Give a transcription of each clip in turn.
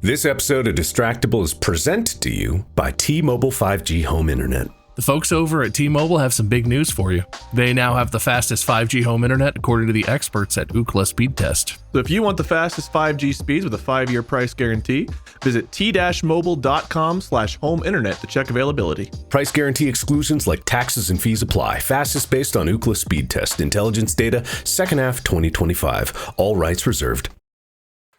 This episode of Distractible is presented to you by T-Mobile 5G Home Internet. The folks over at T-Mobile have some big news for you. They now have the fastest 5G home internet, according to the experts at Ookla Speed Test. So if you want the fastest 5G speeds with a 5-year price guarantee, visit t-mobile.com/home internet to check availability. Price guarantee exclusions like taxes and fees apply. Fastest based on Ookla Speed Test. Intelligence data, second half 2025. All rights reserved.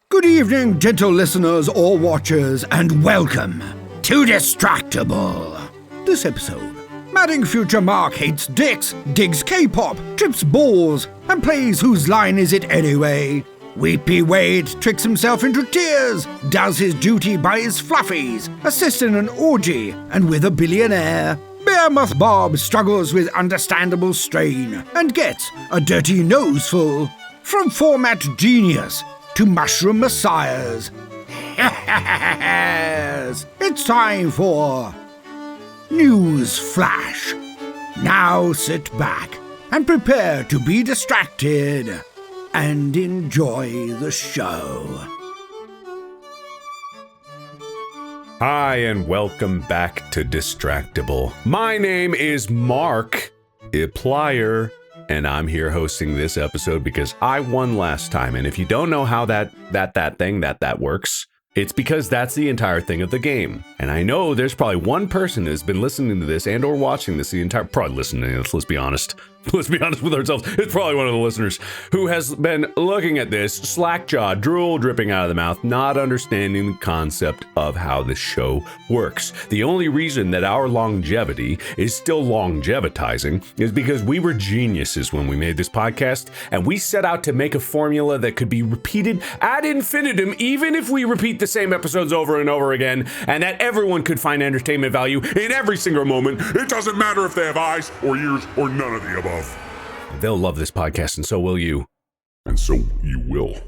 Good evening, gentle listeners or watchers, and welcome to Distractible. This episode, Madding Future Mark hates dicks, digs K-pop, trips balls, and plays Whose Line Is It Anyway? Weepy Wade tricks himself into tears, does his duty by his fluffies, assists in an orgy, and with a billionaire. Bearmouth Bob struggles with understandable strain, and gets a dirty nose full. From format genius to mushroom messiahs. It's time for News Flash. Now sit back and prepare to be distracted and enjoy the show. Hi, and welcome back to Distractible. My name is Mark Plier, and I'm here hosting this episode because I won last time. And if you don't know how that works, it's because that's the entire thing of the game. And I know there's probably one person that's been listening to this and or watching this probably listening to this, let's be honest. Let's be honest with ourselves. It's probably one of the listeners who has been looking at this, slack-jawed, drool dripping out of the mouth, not understanding the concept of how the show works. The only reason that our longevity is still longevitizing is because we were geniuses when we made this podcast, and we set out to make a formula that could be repeated ad infinitum, even if we repeat the same episodes over and over again, and that everyone could find entertainment value in every single moment. It doesn't matter if they have eyes or ears or none of the above. They'll love this podcast, and so will you. And so you will.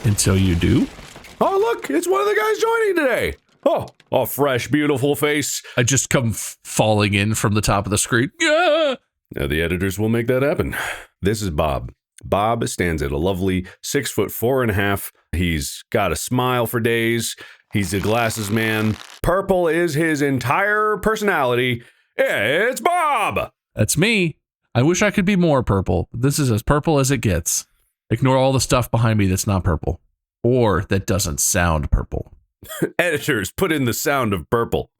And so you do? Oh, look, it's one of the guys joining today. Oh, a fresh, beautiful face. I just come falling in from the top of the screen. Yeah! Now, the editors will make that happen. This is Bob. Bob stands at a lovely 6'4.5". He's got a smile for days. He's a glasses man. Purple is his entire personality. It's Bob. That's me. I wish I could be more purple. This is as purple as it gets. Ignore all the stuff behind me that's not purple. Or that doesn't sound purple. Editors, put in the sound of purple.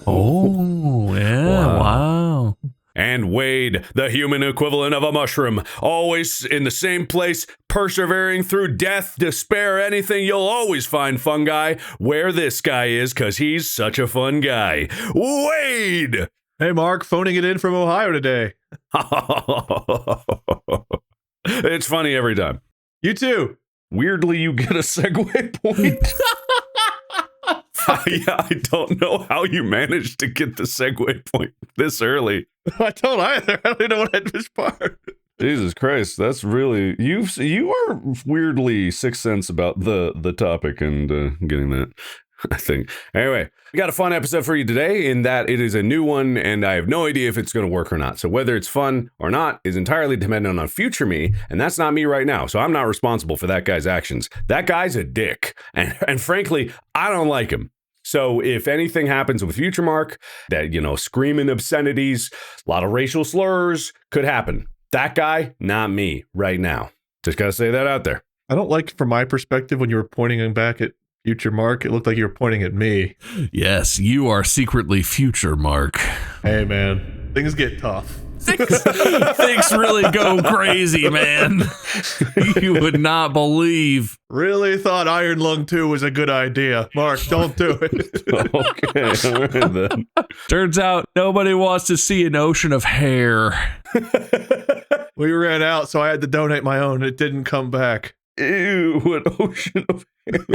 Oh, yeah, wow. And Wade, the human equivalent of a mushroom, always in the same place, persevering through death, despair, anything. You'll always find fungi where this guy is, because he's such a fun guy. Wade! Hey, Mark, phoning it in from Ohio today. It's funny every time. You too. Weirdly, you get a segue point. I don't know how you managed to get the segue point this early. I don't either. I don't know what I just part. Jesus Christ, that's really you are weirdly sixth sense about the topic and getting that, I think. Anyway, we got a fun episode for you today in that it is a new one, and I have no idea if it's going to work or not. So whether it's fun or not is entirely dependent on future me, and that's not me right now. So I'm not responsible for that guy's actions. That guy's a dick, and frankly, I don't like him. So if anything happens with future Mark, that, screaming obscenities, a lot of racial slurs could happen. That guy, not me right now. Just got to say that out there. I don't like, from my perspective, when you were pointing back at future Mark, it looked like you were pointing at me. Yes, you are secretly future Mark. Hey, man, things get tough. Things really go crazy, man. You would not believe. Really thought Iron Lung 2 was a good idea. Mark, don't do it. Okay, all right then. Turns out nobody wants to see an ocean of hair. We ran out, so I had to donate my own. It didn't come back. Ew, an ocean of hair.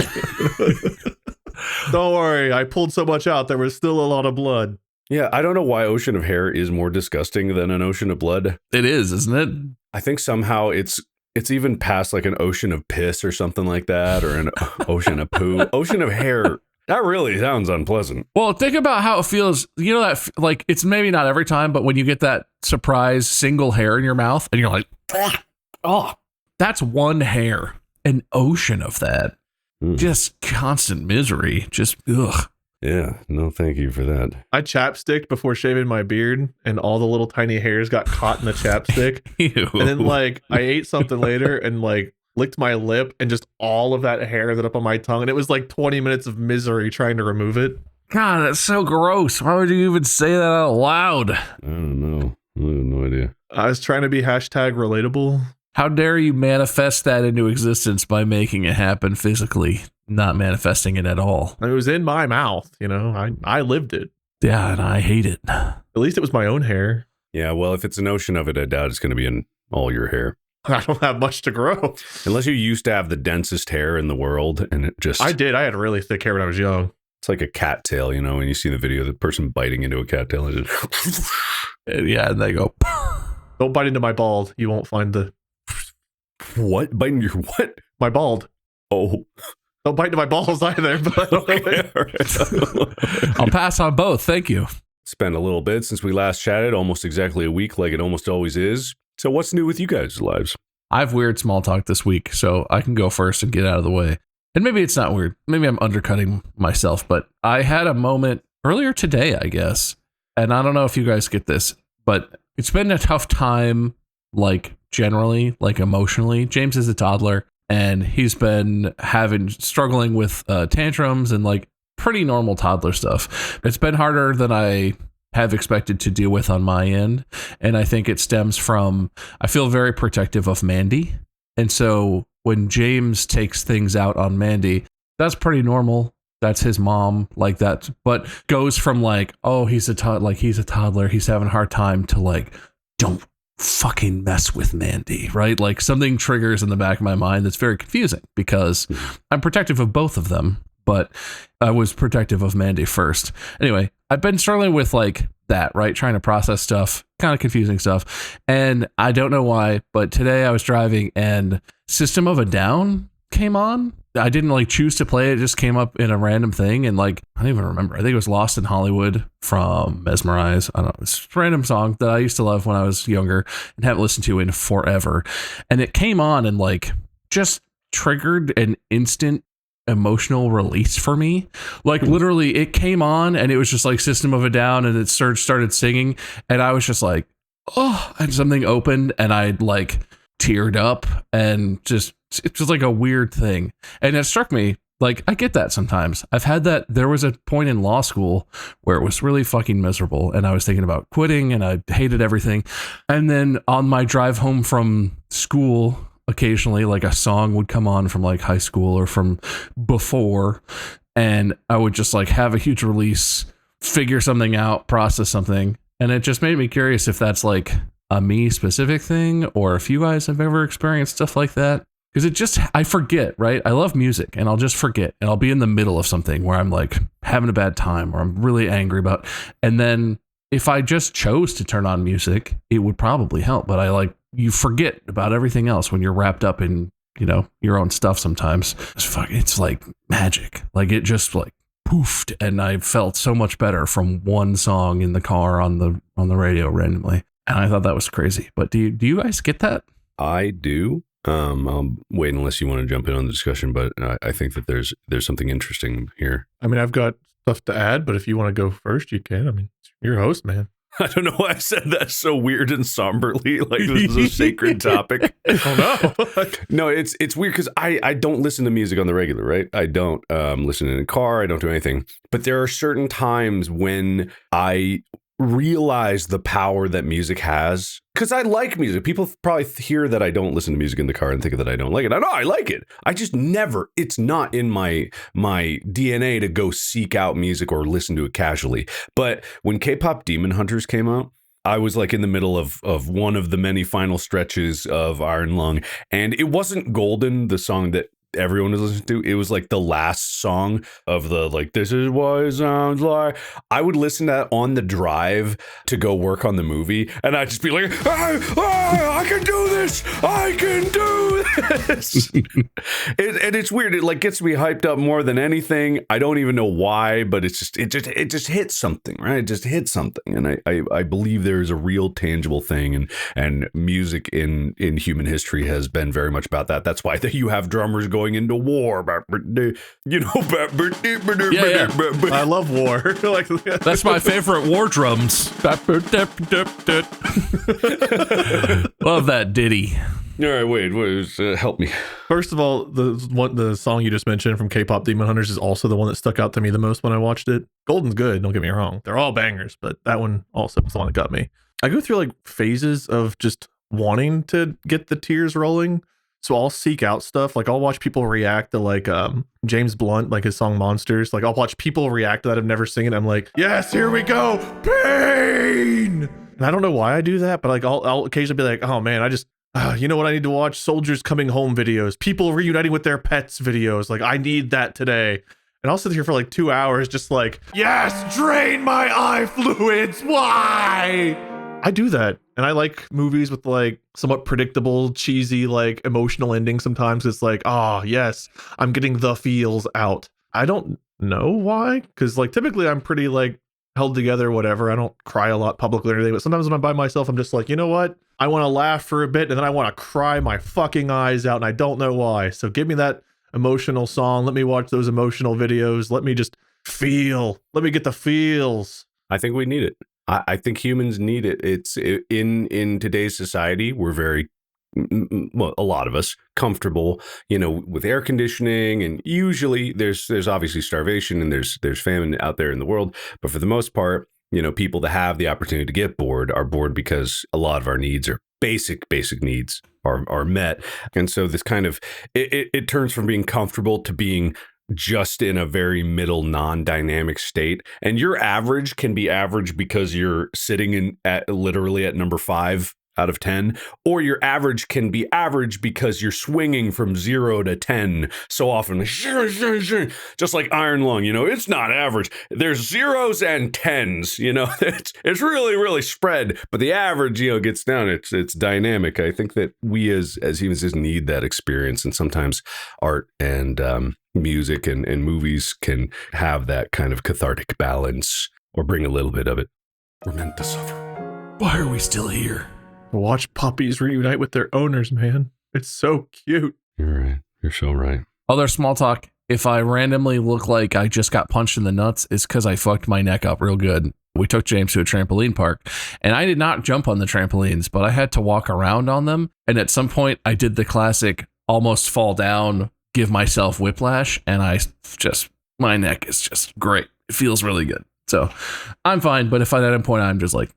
Don't worry, I pulled so much out, there was still a lot of blood. Yeah, I don't know why ocean of hair is more disgusting than an ocean of blood. It is, isn't it? I think somehow it's even past like an ocean of piss or something like that, or an ocean of poo. Ocean of hair, that really sounds unpleasant. Well, think about how it feels. You know that, like, it's maybe not every time, but when you get that surprise single hair in your mouth and you're like, oh, that's one hair, an ocean of that. Just constant misery. Just ugh. Yeah, no, thank you for that. I chapsticked before shaving my beard, and all the little tiny hairs got caught in the chapstick. Ew. And then, like, I ate something later and, like, licked my lip, and just all of that hair ended up on my tongue. And it was like 20 minutes of misery trying to remove it. God, that's so gross. Why would you even say that out loud? I don't know. I have no idea. I was trying to be hashtag relatable. How dare you manifest that into existence by making it happen physically, not manifesting it at all? It was in my mouth, you know. I lived it. Yeah, and I hate it. At least it was my own hair. Yeah, well, if it's an ocean of it, I doubt it's going to be in all your hair. I don't have much to grow. Unless you used to have the densest hair in the world, and it just... I did. I had really thick hair when I was young. It's like a cattail, you know, when you see the video of the person biting into a cattail. And just Yeah, and they go... Don't bite into my bald. You won't find the... What? Biting your what? My bald. Oh. Don't bite into my balls either. But Okay, all right. I'll pass on both. Thank you. It's been a little bit since we last chatted, almost exactly a week, like it almost always is. So what's new with you guys' lives? I have weird small talk this week, so I can go first and get out of the way. And maybe it's not weird. Maybe I'm undercutting myself, but I had a moment earlier today, I guess. And I don't know if you guys get this, but it's been a tough time, like generally, like emotionally. James is a toddler, and he's been struggling with tantrums and like pretty normal toddler stuff. It's been harder than I have expected to deal with on my end. And I think it stems from, I feel very protective of Mandy. And so when James takes things out on Mandy, that's pretty normal. That's his mom, like that. But goes from like, oh, he's a toddler, he's having a hard time, to like, don't fucking mess with Mandy, right? Like something triggers in the back of my mind that's very confusing because I'm protective of both of them, but I was protective of Mandy first. Anyway, I've been struggling with like that, right? Trying to process stuff, kind of confusing stuff. And I don't know why, but today I was driving and System of a Down came on. I didn't like choose to play it. It just came up in a random thing. And like, I don't even remember. I think it was Lost in Hollywood from Mesmerize. I don't know. It's a random song that I used to love when I was younger and haven't listened to in forever. And it came on and like just triggered an instant emotional release for me. Like literally it came on and it was just like System of a Down, and it started singing, and I was just like, oh, and something opened and I'd like teared up, and just, it's just like a weird thing. And it struck me, like, I get that sometimes. I've had that. There was a point in law school where it was really fucking miserable and I was thinking about quitting and I hated everything. And then on my drive home from school, occasionally like a song would come on from like high school or from before, and I would just like have a huge release, figure something out, process something. And it just made me curious if that's like a me specific thing, or if you guys have ever experienced stuff like that. Because it just, I forget, right? I love music and I'll just forget, and I'll be in the middle of something where I'm like having a bad time or I'm really angry about, and then if I just chose to turn on music, it would probably help. But I like, you forget about everything else when you're wrapped up in, you know, your own stuff sometimes. It's like magic. Like it just like poofed, and I felt so much better from one song in the car on the radio randomly. And I thought that was crazy. But do you guys get that? I do. I'll wait unless you want to jump in on the discussion, but I think that there's something interesting here. I mean, I've got stuff to add, but if you want to go first, you can. I mean, you're your host, man. I don't know why I said that so weird and somberly, like this is a sacred topic. Oh no. No, it's weird because I don't listen to music on the regular, right? I don't listen in a car. I don't do anything. But there are certain times when I realize the power that music has, because I like music. People probably hear that I don't listen to music in the car and think that I don't like it. I know I like it. I just never, it's not in my DNA to go seek out music or listen to it casually. But when K-pop Demon Hunters came out, I was like in the middle of one of the many final stretches of Iron Lung, and it wasn't Golden, the song that everyone was listening to. It was like the last song of the, like, this is what it sounds like. I would listen to that on the drive to go work on the movie, and I'd just be like, I can do this, I can do this. And it's weird. It like gets me hyped up more than anything. I don't even know why, but it just hits something, right? It just hits something. And I believe there's a real tangible thing, and music in human history has been very much about that. That's why you have drummers going going into war. You know, Yeah. I love war. Like, That's my favorite war drums. Love that ditty. All right, wait, help me. First of all, the song you just mentioned from K-pop Demon Hunters is also the one that stuck out to me the most when I watched it. Golden's good, don't get me wrong. They're all bangers, but that one also was the one that got me. I go through like phases of just wanting to get the tears rolling. So I'll seek out stuff. Like I'll watch people react to like James Blunt, like his song Monsters. Like I'll watch people react to that. I've never seen it. I'm like, yes, here we go. Pain. And I don't know why I do that, but like I'll occasionally be like, oh man, I just, you know what I need to watch? Soldiers coming home videos, people reuniting with their pets videos. Like I need that today. And I'll sit here for like 2 hours just like, yes, drain my eye fluids. Why? I do that. And I like movies with like somewhat predictable, cheesy, like emotional endings sometimes. It's like, oh, yes, I'm getting the feels out. I don't know why. Because like typically I'm pretty like held together, whatever. I don't cry a lot publicly or anything. But sometimes when I'm by myself, I'm just like, you know what? I want to laugh for a bit and then I want to cry my fucking eyes out. And I don't know why. So give me that emotional song. Let me watch those emotional videos. Let me just feel. Let me get the feels. I think we need it. I think humans need it. It's in today's society, we're very, well, a lot of us comfortable, you know, with air conditioning, and usually there's obviously starvation and there's famine out there in the world. But for the most part, you know, people that have the opportunity to get bored are bored because a lot of our needs are basic needs are met. And so this kind of, it turns from being comfortable to being just in a very middle non-dynamic state. And your average can be average because you're sitting literally at number 5 out of 10, or your average can be average because you're swinging from 0 to 10 so often, just like Iron Lung, you know, it's not average. There's zeros and tens, you know, it's really spread, but the average, you know, gets down. It's dynamic. I think that we as humans just need that experience, and sometimes art and music and movies can have that kind of cathartic balance or bring a little bit of it. We're meant to suffer. Why are we still here? Watch puppies reunite with their owners, man. It's so cute. You're right. You're so right. Other small talk. If I randomly look like I just got punched in the nuts, it's because I fucked my neck up real good. We took James to a trampoline park, and I did not jump on the trampolines, but I had to walk around on them. And at some point, I did the classic almost fall down, give myself whiplash, and my neck is just great. It feels really good. So I'm fine. But if at that point, I'm just like,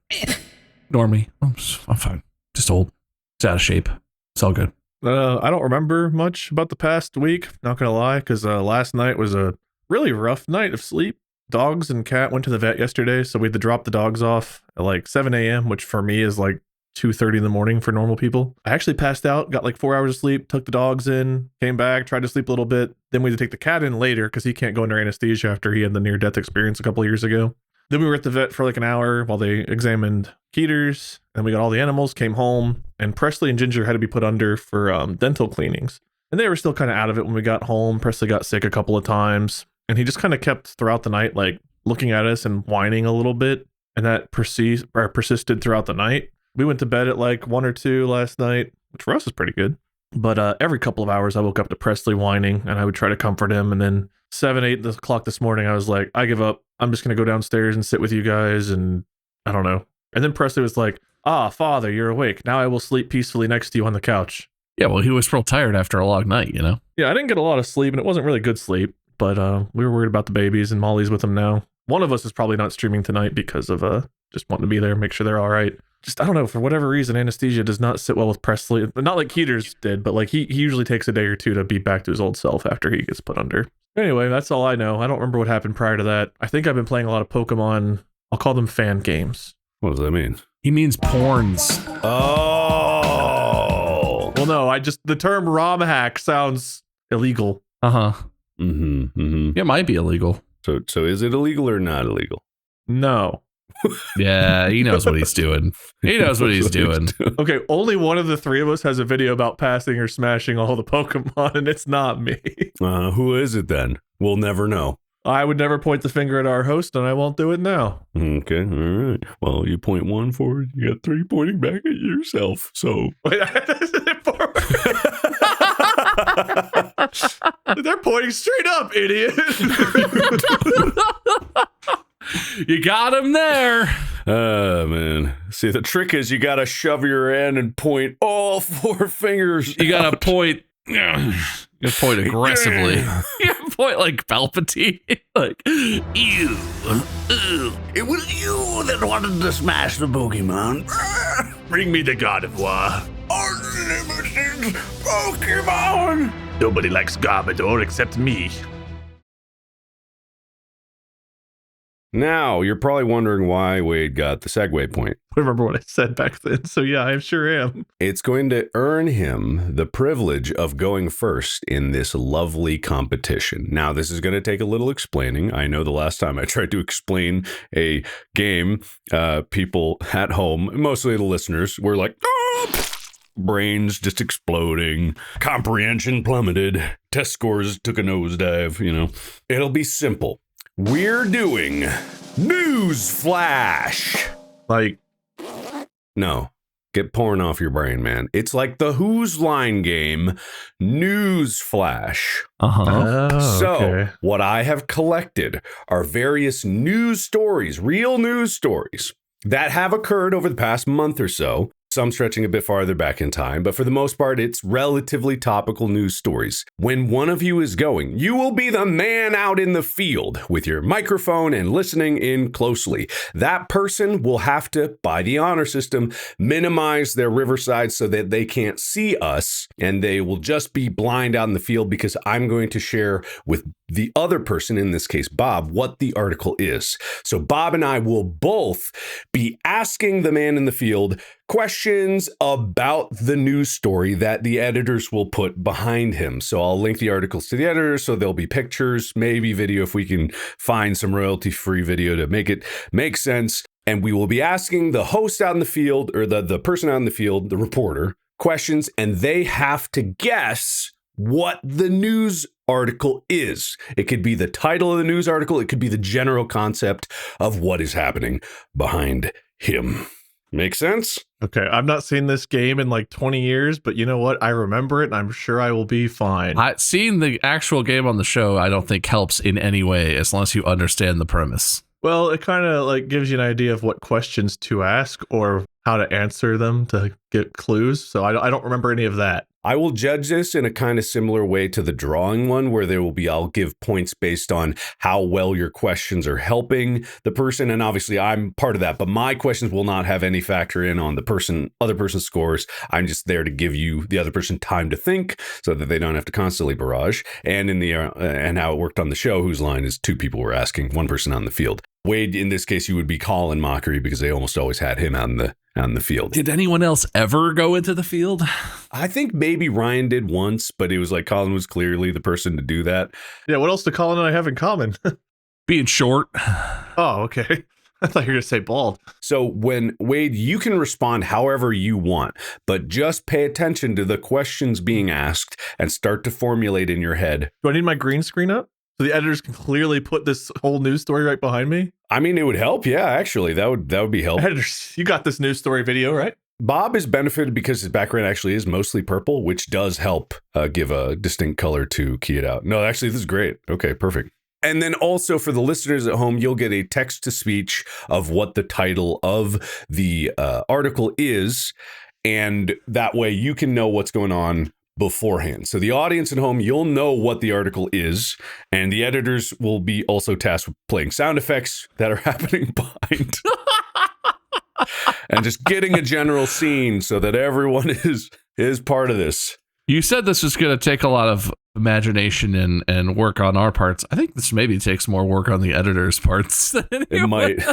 ignore me. I'm fine. Just old. It's out of shape. It's all good. I don't remember much about the past week, not gonna lie, because last night was a really rough night of sleep. Dogs and cat went to the vet yesterday, so we had to drop the dogs off at like 7 a.m., which for me is like 2:30 in the morning for normal people. I actually passed out, got like 4 hours of sleep, took the dogs in, came back, tried to sleep a little bit. Then we had to take the cat in later because he can't go under anesthesia after he had the near-death experience a couple of years ago. Then we were at the vet for like an hour while they examined Keeters, and we got all the animals, came home, and Presley and Ginger had to be put under for dental cleanings. And they were still kind of out of it when we got home. Presley got sick a couple of times, and he just kind of kept throughout the night, like looking at us and whining a little bit, and that persisted throughout the night. We went to bed at like 1 or 2 last night, which for us is pretty good. But every couple of hours, I woke up to Presley whining, and I would try to comfort him. And then 7, 8 o'clock this morning, I was like, I give up. I'm just going to go downstairs and sit with you guys. And I don't know. And then Presley was like, Father, you're awake. Now I will sleep peacefully next to you on the couch. Yeah, well, he was real tired after a long night, you know? Yeah, I didn't get a lot of sleep, and it wasn't really good sleep. But we were worried about the babies, and Molly's with them now. One of us is probably not streaming tonight because of just wanting to be there, make sure they're all right. Just, I don't know, for whatever reason, anesthesia does not sit well with Presley. Not like Keeters did, but like he usually takes a day or 2 to be back to his old self after he gets put under. Anyway, that's all I know. I don't remember what happened prior to that. I think I've been playing a lot of Pokemon. I'll call them fan games. What does that mean? He means porns. Oh. Well, no, the term ROM hack sounds illegal. Uh-huh. Mm-hmm. Mm-hmm. It might be illegal. So is it illegal or not illegal? No. Yeah, he knows what he's doing. He knows what he's doing. Okay, only one of the 3 of us has a video about passing or smashing all the Pokemon, and it's not me. Who is it then? We'll never know. I would never point the finger at our host, and I won't do it now. Okay, all right. Well, you point 1 forward, you got 3 pointing back at yourself. So Wait, this is it forward. They're pointing straight up, idiot. You got him there. Oh, man. See, the trick is you got to shove your hand and point all 4 fingers. You got to point. You point aggressively. You point like Palpatine. Like, ew. It was you that wanted to smash the Pokemon. Bring me the God of War. Unlimited Pokemon. Nobody likes Garbodor except me. Now, you're probably wondering why Wade got the segue point. I remember what I said back then, so yeah, I sure am. It's going to earn him the privilege of going first in this lovely competition. Now, this is going to take a little explaining. I know the last time I tried to explain a game, people at home, mostly the listeners, were like, oh! Brains just exploding, comprehension plummeted, test scores took a nosedive, you know. It'll be simple. We're doing News Flash. Like, no, get porn off your brain, man. It's like the Who's Line game, News Flash. So, what I have collected are various news stories, real news stories that have occurred over the past month or so. Some stretching a bit farther back in time, but for the most part, it's relatively topical news stories. When one of you is going, you will be the man out in the field with your microphone and listening in closely. That person will have to, by the honor system, minimize their riverside so that they can't see us, and they will just be blind out in the field because I'm going to share with the other person, in this case, Bob, what the article is. So Bob and I will both be asking the man in the field questions about the news story that the editors will put behind him. So I'll link the articles to the editors, so there'll be pictures, maybe video if we can find some royalty-free video to make it make sense. And we will be asking the host out in the field, or the person out in the field, the reporter, questions, and they have to guess what the news article is. It could be the title of the news article. It could be the general concept of what is happening behind him. Make sense? Okay, I've not seen this game in like 20 years, but you know what? I remember it, and I'm sure I will be fine. Seeing the actual game on the show, I don't think helps in any way, as long as you understand the premise. Well, it kind of like gives you an idea of what questions to ask or how to answer them to get clues. So I don't remember any of that. I will judge this in a kind of similar way to the drawing one, where there will be, I'll give points based on how well your questions are helping the person. And obviously I'm part of that, but my questions will not have any factor in on the other person's scores. I'm just there to give you, the other person, time to think so that they don't have to constantly barrage. And and how it worked on the show, Whose Line is 2 people were asking, 1 person on the field. Wade, in this case, you would be Colin Mockery because they almost always had him out in the field. Did anyone else ever go into the field? I think maybe Ryan did once, but it was like Colin was clearly the person to do that. Yeah, what else do Colin and I have in common? Being short. Oh, okay. I thought you were going to say bald. So when Wade, you can respond however you want, but just pay attention to the questions being asked and start to formulate in your head. Do I need my green screen up? So the editors can clearly put this whole news story right behind me? I mean, it would help. Yeah, actually, that would be helpful. Editors, you got this news story video, right? Bob is benefited because his background actually is mostly purple, which does help give a distinct color to key it out. No, actually, this is great. Okay, perfect. And then also for the listeners at home, you'll get a text to speech of what the title of the article is. And that way you can know what's going on beforehand. So the audience at home, you'll know what the article is, and the editors will be also tasked with playing sound effects that are happening behind and just getting a general scene so that everyone is part of this. You said this was going to take a lot of imagination and work on our parts. I think this maybe takes more work on the editor's parts than it might.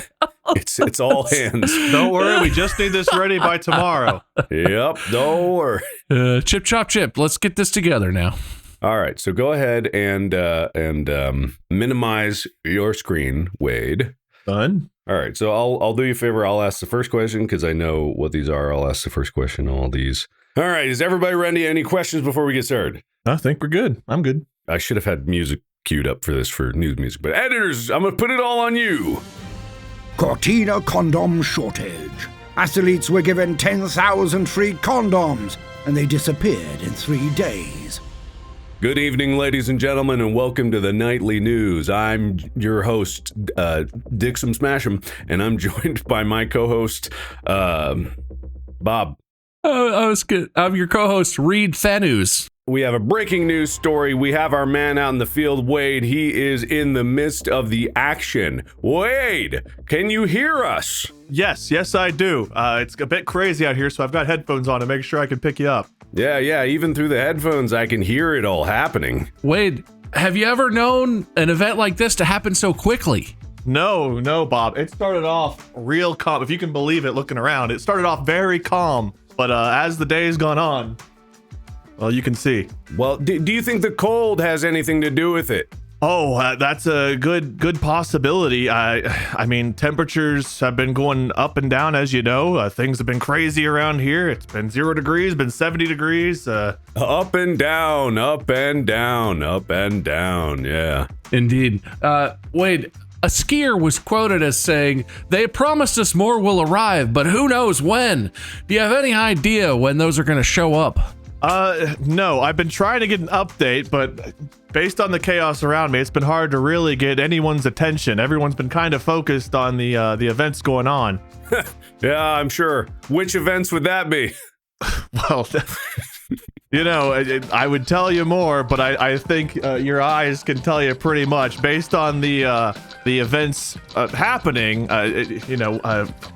It's all hands. Don't worry, we just need this ready by tomorrow. Yep, don't worry. Chip, chop, chip. Let's get this together now. All right, so go ahead and minimize your screen, Wade. Done. All right, so I'll do you a favor. I'll ask the first question because I know what these are. I'll ask the first question on all these. All right, is everybody ready? Any questions before we get started? I think we're good. I'm good. I should have had music queued up for this for news music, but editors, I'm going to put it all on you. Cortina condom shortage. Athletes were given 10,000 free condoms, and they disappeared in 3 days. Good evening, ladies and gentlemen, and welcome to the Nightly News. I'm your host, Dixum Smash'em, and I'm joined by my co-host, Bob. I'm your co-host, Reed Fanus. We have a breaking news story. We have our man out in the field, Wade. He is in the midst of the action. Wade, can you hear us? Yes, I do. It's a bit crazy out here, so I've got headphones on to make sure I can pick you up. Yeah, even through the headphones, I can hear it all happening. Wade, have you ever known an event like this to happen so quickly? No, Bob. It started off real calm. If you can believe it, looking around, it started off very calm. But as the day's gone on, well, you can see. Well, do you think the cold has anything to do with it? Oh, that's a good possibility. I mean, temperatures have been going up and down, as you know. Things have been crazy around here. It's been 0 degrees, been 70 degrees. Up and down, up and down, up and down. Yeah. Indeed. Wade, a skier was quoted as saying, "They promised us more will arrive, but who knows when? Do you have any idea when those are going to show up?" No, I've been trying to get an update, but based on the chaos around me, it's been hard to really get anyone's attention. Everyone's been kind of focused on the events going on. Yeah, I'm sure. Which events would that be? Well, you know, I would tell you more, but I think your eyes can tell you pretty much based on the events happening.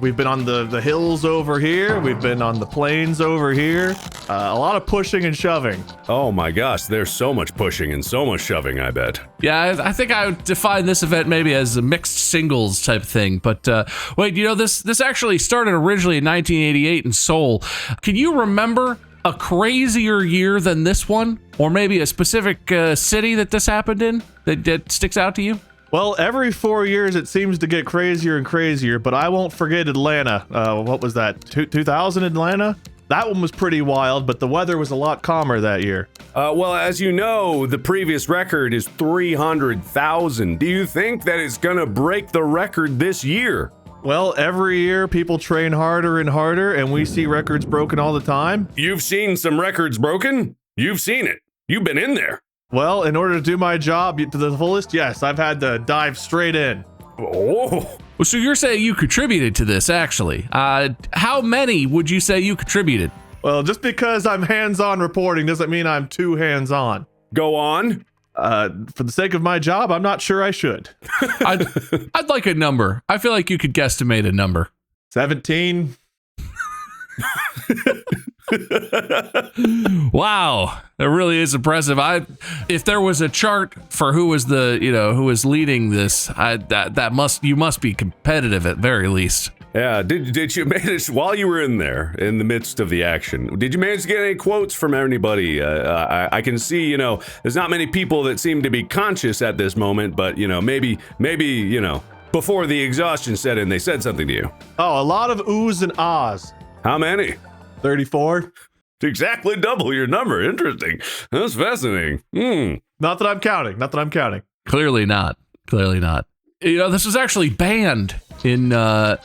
We've been on the hills over here. We've been on the plains over here. A lot of pushing and shoving. Oh my gosh, there's so much pushing and so much shoving, I bet. Yeah, I think I would define this event maybe as a mixed singles type thing. But wait, you know, this actually started originally in 1988 in Seoul. Can you remember a crazier year than this one? Or maybe a specific city that this happened in that sticks out to you? Well, every 4 years it seems to get crazier and crazier, but I won't forget Atlanta. What was that, 2000 Atlanta? That one was pretty wild, but the weather was a lot calmer that year. Well, as you know, the previous record is 300,000. Do you think that it's gonna break the record this year? Well, every year people train harder and harder, and we see records broken all the time. You've seen some records broken? You've seen it. You've been in there. Well, in order to do my job to the fullest, yes, I've had to dive straight in. Oh. Well, so you're saying you contributed to this, actually. How many would you say you contributed? Well, just because I'm hands-on reporting doesn't mean I'm too hands-on. Go on. For the sake of my job, I'm not sure I should. I'd like a number. I feel like you could guesstimate a number. 17. Wow, that really is impressive. If there was a chart for who was who was leading this, you must be competitive at very least. Yeah, did you manage, while you were in there, in the midst of the action, did you manage to get any quotes from anybody? I can see, there's not many people that seem to be conscious at this moment, but, maybe, before the exhaustion set in, they said something to you. Oh, a lot of oohs and ahs. How many? 34. Exactly double your number. Interesting. That's fascinating. Not that I'm counting. Clearly not. This was actually banned in watch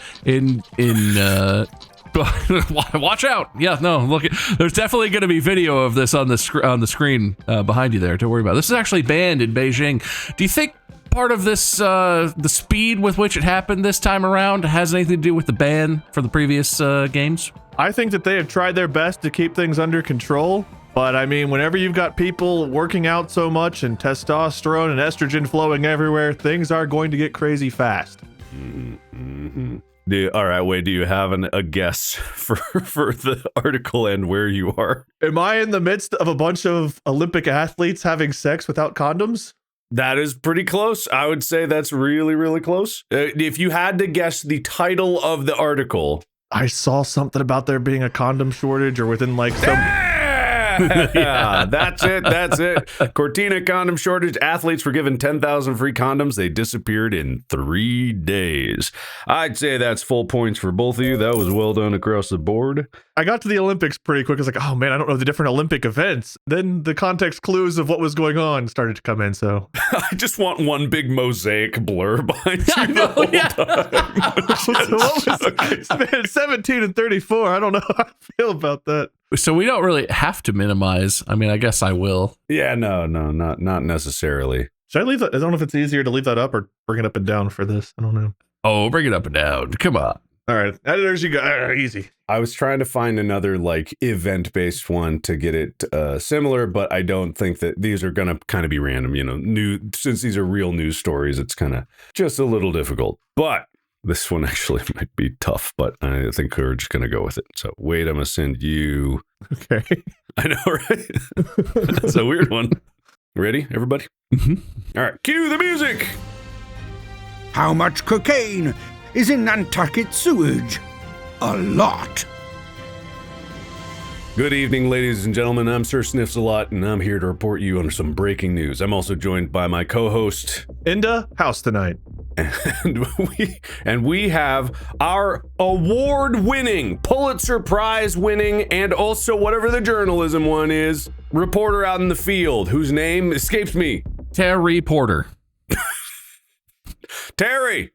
out. Yeah, no, look, there's definitely going to be video of this on the screen behind you there. Don't worry about it. This is actually banned in Beijing. Do you think part of this, the speed with which it happened this time around, has anything to do with the ban for the previous games? I think that they have tried their best to keep things under control. But I mean, whenever you've got people working out so much and testosterone and estrogen flowing everywhere, things are going to get crazy fast. Mm-hmm. All right, Wade, do you have a guess for the article and where you are? Am I in the midst of a bunch of Olympic athletes having sex without condoms? That is pretty close. I would say that's really, really close. If you had to guess the title of the article. I saw something about there being a condom shortage or within like some... Yeah, that's it. Cortina condom shortage. Athletes were given 10,000 free condoms. They disappeared in 3 days. I'd say that's full points for both of you. That was well done across the board. I got to the Olympics pretty quick. I was like, oh man, I don't know the different Olympic events. Then the context clues of what was going on started to come in. So I just want one big mosaic blur behind you. I know, Man, 17 and 34. I don't know how I feel about that. So we don't really have to minimize. I mean, I guess I will. Yeah, no, not necessarily. Should I leave that? I don't know if it's easier to leave that up or bring it up and down for this. I don't know. Oh, bring it up and down. Come on. All right, editors, you go. Easy. I was trying to find another like event-based one to get it similar, but I don't think that these are gonna kind of be random. Since these are real news stories, it's kind of just a little difficult. But this one actually might be tough, but I think we're just gonna go with it. So wait, I'm gonna send you. Okay. I know, right? That's a weird one. Ready, everybody? Mm-hmm. All right, cue the music. How much cocaine is in Nantucket sewage? A lot. Good evening, ladies and gentlemen. I'm Sir Sniffs-a-Lot, and I'm here to report you on some breaking news. I'm also joined by my co-host, Inda, house tonight. And we have our award-winning, Pulitzer Prize-winning, and also whatever the journalism one is, reporter out in the field, whose name escapes me. Terry Porter. Terry.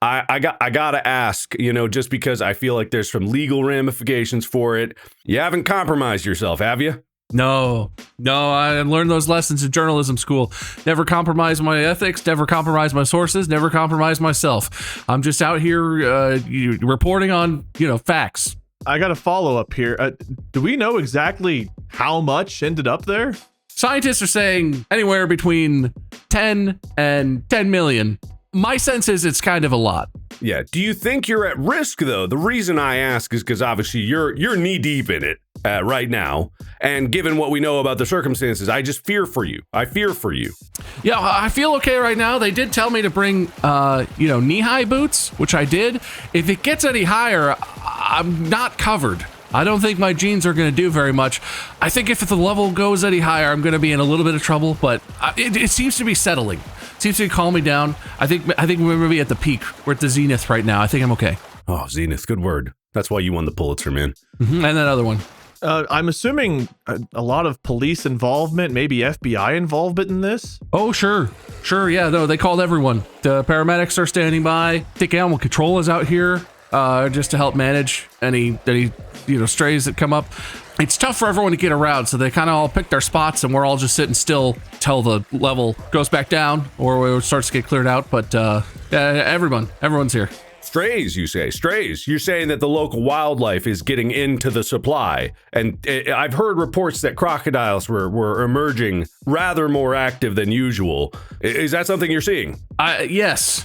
I gotta ask, just because I feel like there's some legal ramifications for it. You haven't compromised yourself, have you? No, I learned those lessons in journalism school. Never compromise my ethics, never compromise my sources, never compromise myself. I'm just out here reporting on, facts. I got a follow up here. Do we know exactly how much ended up there? Scientists are saying anywhere between 10 and 10 million. My sense is it's kind of a lot. Yeah. Do you think you're at risk, though? The reason I ask is because obviously you're knee deep in it right now. And given what we know about the circumstances, I just fear for you. I fear for you. Yeah, I feel okay right now. They did tell me to bring, knee-high boots, which I did. If it gets any higher, I'm not covered. I don't think my jeans are going to do very much. I think if the level goes any higher, I'm going to be in a little bit of trouble, but it seems to be settling. It seems to be calming down. I think we're maybe at the peak. We're at the zenith right now. I think I'm okay. Oh, zenith, good word. That's why you won the Pulitzer, man. Mm-hmm. And that other one. I'm assuming a lot of police involvement, maybe FBI involvement in this. Oh, sure. Yeah, no, they called everyone. The paramedics are standing by. I think animal control is out here just to help manage any strays that come up. It's tough for everyone to get around, so they kind of all pick their spots, and we're all just sitting still till the level goes back down or it starts to get cleared out. But everyone's here. Strays, you say? Strays. You're saying that the local wildlife is getting into the supply. And I've heard reports that crocodiles were emerging rather more active than usual. Is that something you're seeing? Yes.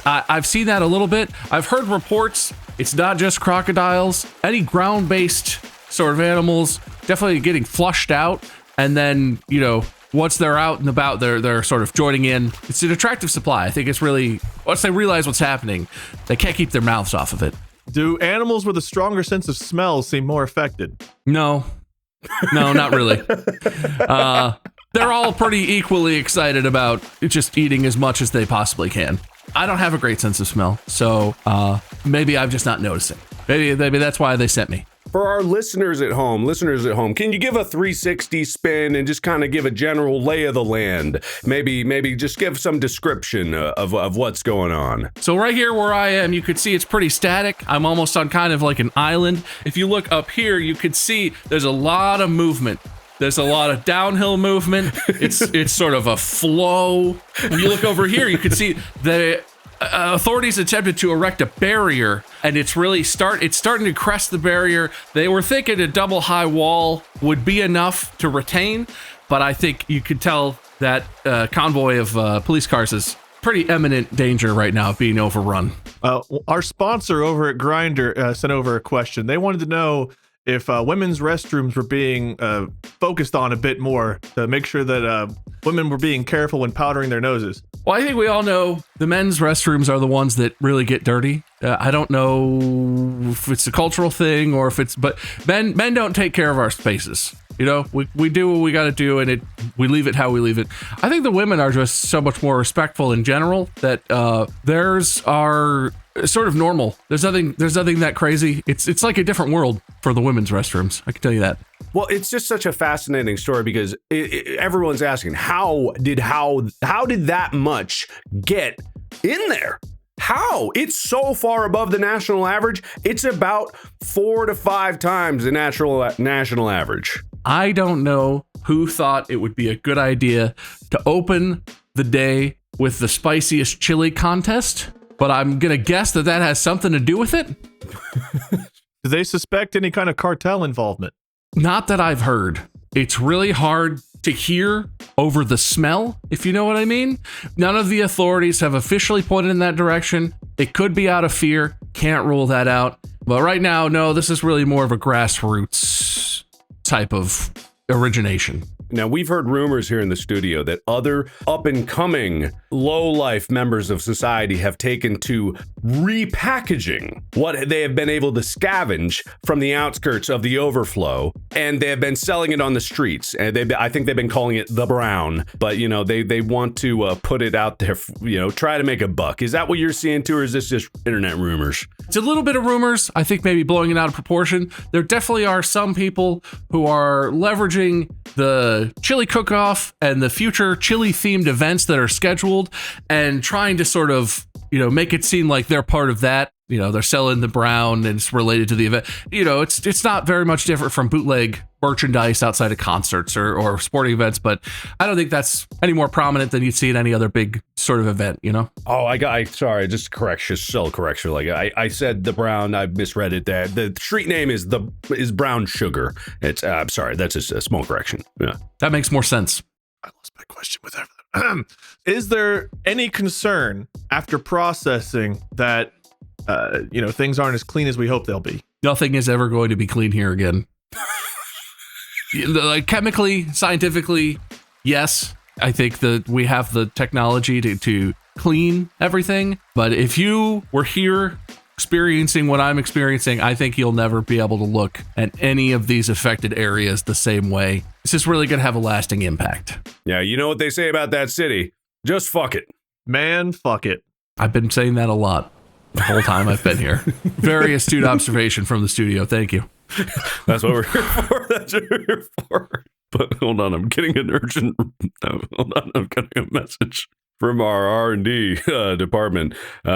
I've seen that a little bit. I've heard reports. It's not just crocodiles. Any ground-based sort of animals definitely getting flushed out. And then, once they're out and about, they're sort of joining in. It's an attractive supply. I think it's really, once they realize what's happening, they can't keep their mouths off of it. Do animals with a stronger sense of smell seem more affected? No, not really. They're all pretty equally excited about just eating as much as they possibly can. I don't have a great sense of smell, so maybe I'm just not noticing. Maybe that's why they sent me. For our listeners at home, can you give a 360 spin and just kind of give a general lay of the land? Maybe just give some description of what's going on. So right here where I am, you could see it's pretty static. I'm almost on kind of like an island. If you look up here, you could see there's a lot of movement. There's a lot of downhill movement. It's sort of a flow. When you look over here, you can see the authorities attempted to erect a barrier, and it's starting to crest the barrier. They were thinking a double high wall would be enough to retain, but I think you could tell that convoy of police cars is pretty imminent danger right now of being overrun. Our sponsor over at Grindr sent over a question. They wanted to know if women's restrooms were being focused on a bit more to make sure that women were being careful when powdering their noses. Well, I think we all know the men's restrooms are the ones that really get dirty. I don't know if it's a cultural thing or if it's, but men don't take care of our spaces. You know, we do what we got to do, and we leave it how we leave it. I think the women are just so much more respectful in general that theirs are sort of normal. There's nothing that crazy. It's like a different world for the women's restrooms. I can tell you that. Well, it's just such a fascinating story because everyone's asking how did that much get in there? How? It's so far above the national average. It's about 4 to 5 times the national average. I don't know who thought it would be a good idea to open the day with the spiciest chili contest, but I'm going to guess that has something to do with it. Do they suspect any kind of cartel involvement? Not that I've heard. It's really hard to hear over the smell, if you know what I mean. None of the authorities have officially pointed in that direction. It could be out of fear. Can't rule that out. But right now, no, this is really more of a grassroots type of origination. Now, we've heard rumors here in the studio that other up-and-coming low-life members of society have taken to repackaging what they have been able to scavenge from the outskirts of the overflow, and they have been selling it on the streets. And I think they've been calling it the brown, but, you know, they want to put it out there, you know, try to make a buck. Is that what you're seeing, too, or is this just internet rumors? It's a little bit of rumors. I think maybe blowing it out of proportion. There definitely are some people who are leveraging the chili cook-off and the future chili-themed events that are scheduled and trying to sort of, you know, make it seem like they're part of that. You know, they're selling the brown and it's related to the event. You know, it's not very much different from bootleg merchandise outside of concerts or sporting events, but I don't think that's any more prominent than you'd see at any other big sort of event, you know? Oh, sorry, just spell correction. Like I said the brown, I misread it there. The street name is brown sugar. It's, I'm sorry, that's just a small correction. Yeah. That makes more sense. I lost my question with everything. Is there any concern after processing that you know, things aren't as clean as we hope they'll be? Nothing is ever going to be clean here again. Like chemically, scientifically, yes. I think that we have the technology to clean everything. But if you were here experiencing what I'm experiencing, I think you'll never be able to look at any of these affected areas the same way. It's just really going to have a lasting impact. Yeah, you know what they say about that city? Just fuck it. Man, fuck it. I've been saying that a lot the whole time I've been here. Very astute observation from the studio. Thank you. That's what we're here for. That's what we're here for. But hold on, I'm getting an urgent. Hold on, I'm getting a message from our R&D department. Do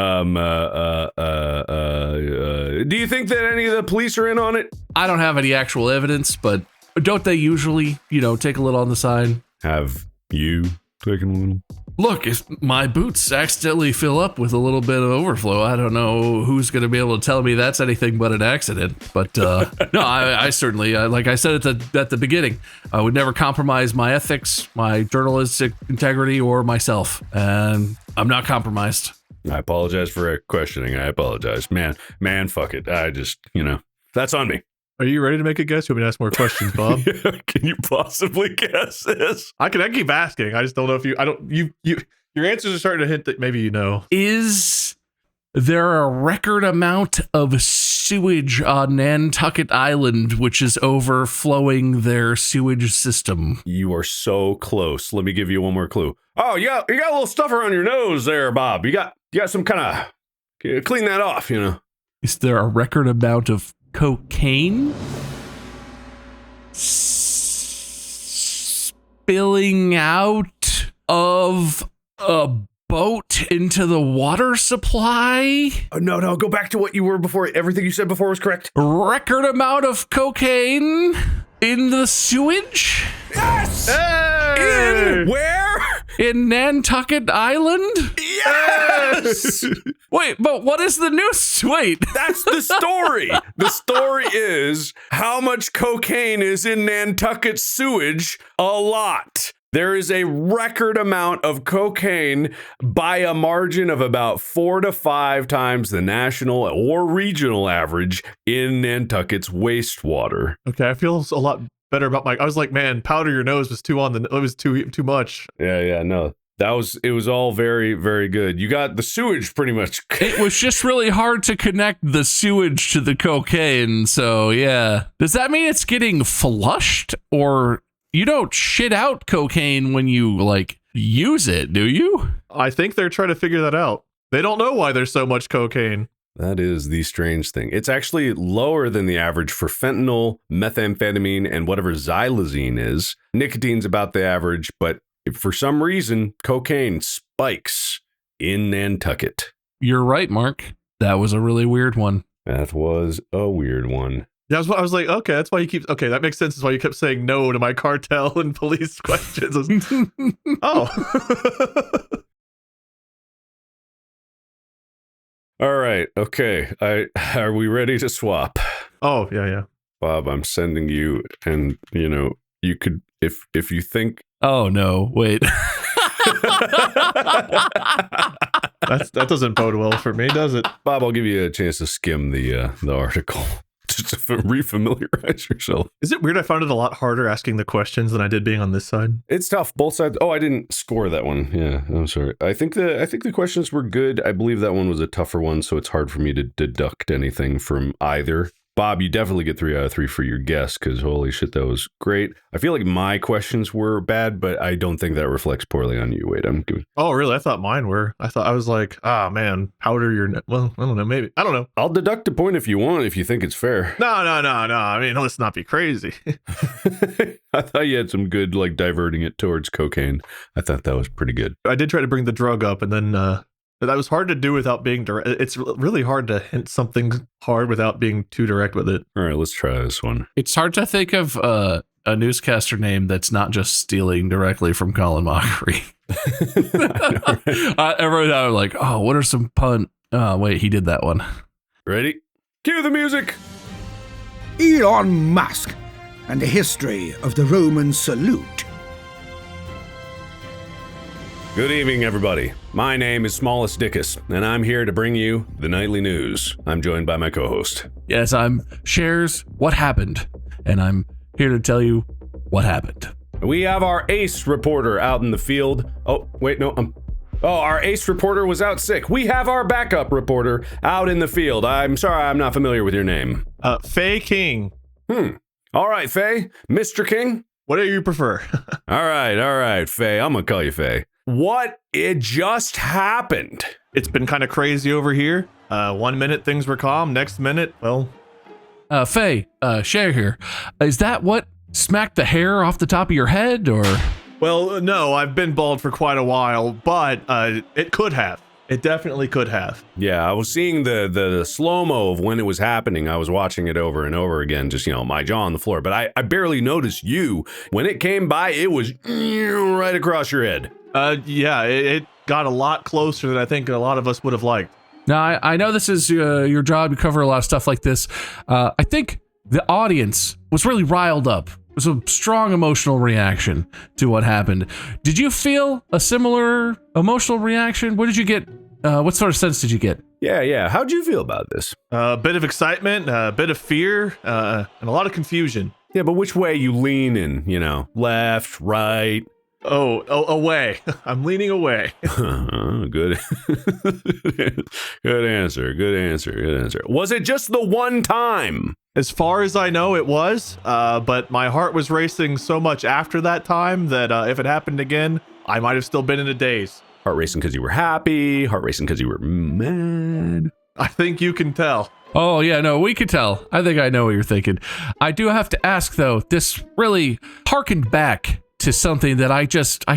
you think that any of the police are in on it? I don't have any actual evidence, but don't they usually, you know, take a little on the side? Have you taken a little? Look, if my boots accidentally fill up with a little bit of overflow, I don't know who's going to be able to tell me that's anything but an accident. But no, I certainly, like I said at the beginning, I would never compromise my ethics, my journalistic integrity, or myself. And I'm not compromised. I apologize for questioning. I apologize. Man, fuck it. I just, you know, that's on me. Are you ready to make a guess? You want me to ask more questions, Bob? Can you possibly guess this? I keep asking. I just don't know if your answers are starting to hint that maybe you know. Is there a record amount of sewage on Nantucket Island, which is overflowing their sewage system? You are so close. Let me give you one more clue. Oh, you got a little stuff around your nose there, Bob. You got some kind of, clean that off, you know. Is there a record amount of cocaine spilling out of a boat into the water supply? Oh, no, go back to what you were before. Everything you said before was correct. Record amount of cocaine in the sewage? Yes! Hey! In where? In Nantucket Island? Yes! Wait, but what is the news? Wait. That's the story. The story is how much cocaine is in Nantucket sewage? A lot. There is a record amount of cocaine by a margin of about 4 to 5 times the national or regional average in Nantucket's wastewater. Okay, I feel a lot better about I was like, man, powder your nose was too much. Yeah, no. It was all very, very good. You got the sewage pretty much. It was just really hard to connect the sewage to the cocaine. So, yeah. Does that mean it's getting flushed? Or you don't shit out cocaine when you, like, use it, do you? I think they're trying to figure that out. They don't know why there's so much cocaine. That is the strange thing. It's actually lower than the average for fentanyl, methamphetamine, and whatever xylazine is. Nicotine's about the average, but for some reason, cocaine spikes in Nantucket. You're right, Mark. That was a really weird one. That was a weird one. Yeah, I was like, okay, that's why you keep. Okay, that makes sense. That's why you kept saying no to my cartel and police questions. Oh. All right. Okay. Are we ready to swap? Oh, yeah. Bob, I'm sending you, and you could, if you think. Oh no! Wait. That doesn't bode well for me, does it? Bob, I'll give you a chance to skim the article. Just to refamiliarize yourself. Is it weird I found it a lot harder asking the questions than I did being on this side? It's tough. Both sides. Oh, I didn't score that one. Yeah, I'm sorry. I think the questions were good. I believe that one was a tougher one, so it's hard for me to deduct anything from either. Bob, you definitely get 3 out of 3 for your guess, because holy shit, that was great. I feel like my questions were bad, but I don't think that reflects poorly on you. Wait, I'm good. Oh, really? I thought mine were. I was like, man, powder your... Well, I don't know, maybe. I don't know. I'll deduct a point if you want, if you think it's fair. No. I mean, let's not be crazy. I thought you had some good, like, diverting it towards cocaine. I thought that was pretty good. I did try to bring the drug up, and then... that was hard to do without being direct. It's really hard to hint something hard without being too direct with it. All right, let's try this one. It's hard to think of a newscaster name that's not just stealing directly from Colin Mockery. Every time I'm like, oh, what are some pun? Oh, wait, he did that one. Ready? Cue the music. Elon Musk and the history of the Roman salute. Good evening, everybody. My name is Smallest Dickus, and I'm here to bring you the nightly news. I'm joined by my co-host. Yes, I'm Shares What Happened, and I'm here to tell you what happened. We have our ace reporter out in the field. Oh, wait, no. Our ace reporter was out sick. We have our backup reporter out in the field. I'm sorry, I'm not familiar with your name. Faye King. All right, Faye. Mr. King? What do you prefer? All right, Faye. I'm gonna call you Faye. What it just happened? It's been kind of crazy over here. 1 minute things were calm. Next minute, well... Faye, Cher here. Is that what smacked the hair off the top of your head, or...? Well, no, I've been bald for quite a while, but it could have. It definitely could have. Yeah, I was seeing the slow-mo of when it was happening. I was watching it over and over again, just, my jaw on the floor. But I barely noticed you. When it came by, it was right across your head. Yeah, it got a lot closer than I think a lot of us would have liked. Now, I know this is your job to cover a lot of stuff like this. I think the audience was really riled up. It was a strong emotional reaction to what happened. Did you feel a similar emotional reaction? What did you get? What sort of sense did you get? Yeah. How'd you feel about this? A bit of excitement, a bit of fear, and a lot of confusion. Yeah, but which way you lean in, left, right? Oh, away. I'm leaning away. Good. Good answer. Was it just the one time? As far as I know, it was. But my heart was racing so much after that time that if it happened again, I might have still been in a daze. Heart racing because you were happy? Heart racing because you were mad? I think you can tell. Oh, yeah, no, we could tell. I think I know what you're thinking. I do have to ask, though, this really harkened back to something that I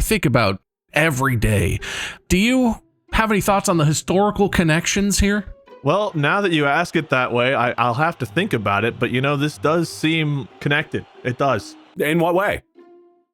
think about every day. Do you have any thoughts on the historical connections here? Well, now that you ask it that way, I'll have to think about it, but this does seem connected. It does. In what way?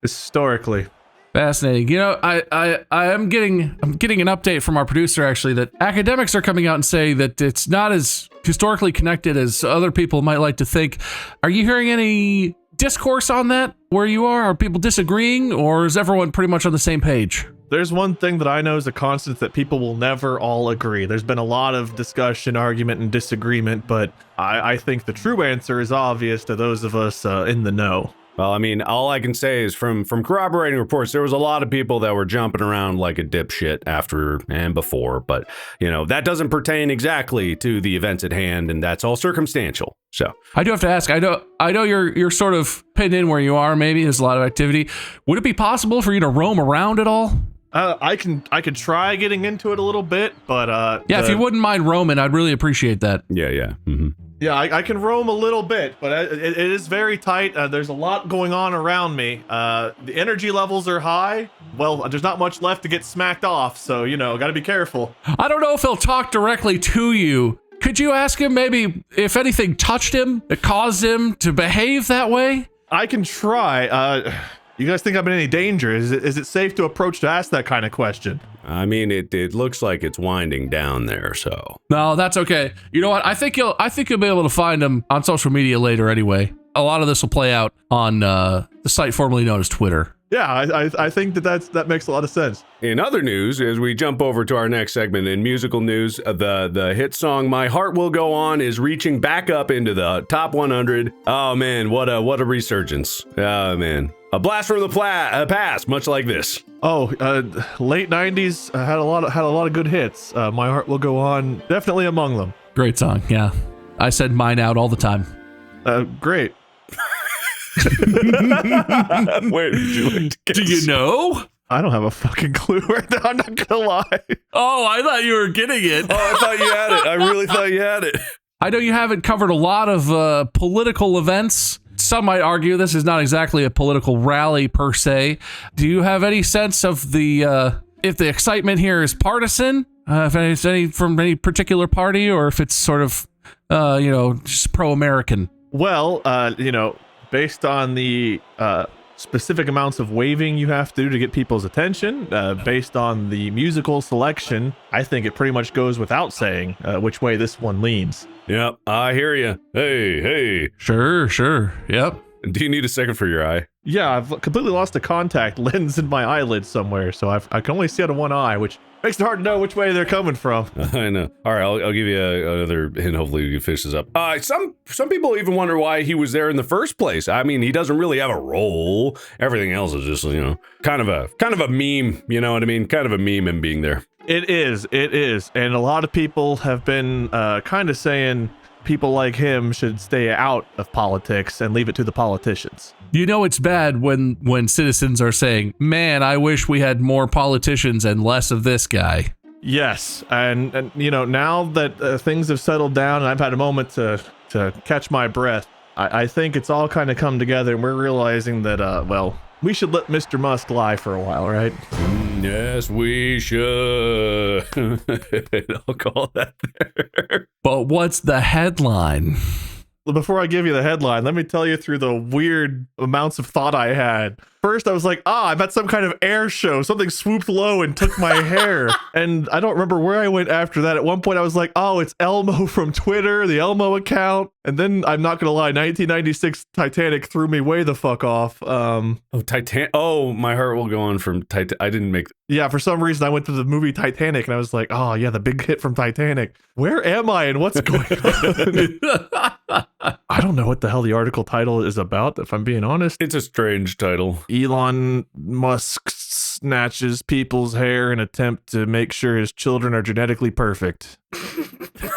Historically. Fascinating. I'm getting an update from our producer, actually, that academics are coming out and saying that it's not as historically connected as other people might like to think. Are you hearing any discourse on that where you are? Are people disagreeing, or is everyone pretty much on the same page? There's one thing that I know is a constant, that people will never all agree. There's been a lot of discussion, argument, and disagreement, but I think the true answer is obvious to those of us in the know. Well, I mean, all I can say is from corroborating reports, there was a lot of people that were jumping around like a dipshit after and before, but that doesn't pertain exactly to the events at hand, and that's all circumstantial. So I do have to ask. I know you're sort of pinned in where you are. Maybe there's a lot of activity. Would it be possible for you to roam around at all? I could try getting into it a little bit, but if you wouldn't mind roaming, I'd really appreciate that. Yeah. Mm-hmm. Yeah, I can roam a little bit, but it is very tight. There's a lot going on around me. The energy levels are high. Well, there's not much left to get smacked off, so, got to be careful. I don't know if he'll talk directly to you. Could you ask him maybe if anything touched him that caused him to behave that way? I can try. You guys think I'm in any danger? Is it safe to approach to ask that kind of question? I mean, it looks like it's winding down there, so. No, that's okay. You know what? I think you'll be able to find him on social media later anyway. A lot of this will play out on the site formerly known as Twitter. Yeah, I think that makes a lot of sense. In other news, as we jump over to our next segment in musical news, the hit song "My Heart Will Go On" is reaching back up into the top 100. Oh man, what a resurgence! Oh man, a blast from the past, much like this. Oh, late '90s had a lot of good hits. "My Heart Will Go On" definitely among them. Great song, yeah. I said mine out all the time. Great. Where did you like to guess? Do you know? I don't have a fucking clue right now. I'm not gonna lie. Oh, I thought you were getting it. Oh, I thought you had it. I really thought you had it. I know you haven't covered a lot of political events. Some might argue this is not exactly a political rally per se. Do you have any sense of if the excitement here is partisan? If it's any from any particular party, or if it's sort of, just pro-American? Well, based on the specific amounts of waving you have to do to get people's attention, based on the musical selection, I think it pretty much goes without saying which way this one leans. Yep, I hear you. Hey. Sure. Yep. Do you need a second for your eye? Yeah, I've completely lost a contact lens in my eyelid somewhere, so I can only see out of one eye, which makes it hard to know which way they're coming from. I know. All right, I'll give you another hint. Hopefully we can finish this up. Some people even wonder why he was there in the first place. I mean, he doesn't really have a role. Everything else is just, kind of a meme. You know what I mean? Kind of a meme him being there. It is. And a lot of people have been kind of saying people like him should stay out of politics and leave it to the politicians. It's bad when citizens are saying, man, I wish we had more politicians and less of this guy. Yes. And now that things have settled down and I've had a moment to catch my breath, I think it's all kind of come together and we're realizing that, we should let Mr. Musk lie for a while, right? Yes, we should. I'll call that there. But what's the headline? Before I give you the headline, let me tell you through the weird amounts of thought I had. First, I was like, I'm at some kind of air show. Something swooped low and took my hair. And I don't remember where I went after that. At one point, I was like, it's Elmo from Twitter, the Elmo account. And then, I'm not going to lie, 1996 Titanic threw me way the fuck off. Titanic. Oh, My Heart Will Go On from Titanic. I didn't make... Yeah, for some reason, I went to the movie Titanic and I was like, the big hit from Titanic. Where am I and what's going on? I don't know what the hell the article title is about, if I'm being honest. It's a strange title. Elon Musk snatches people's hair in attempt to make sure his children are genetically perfect.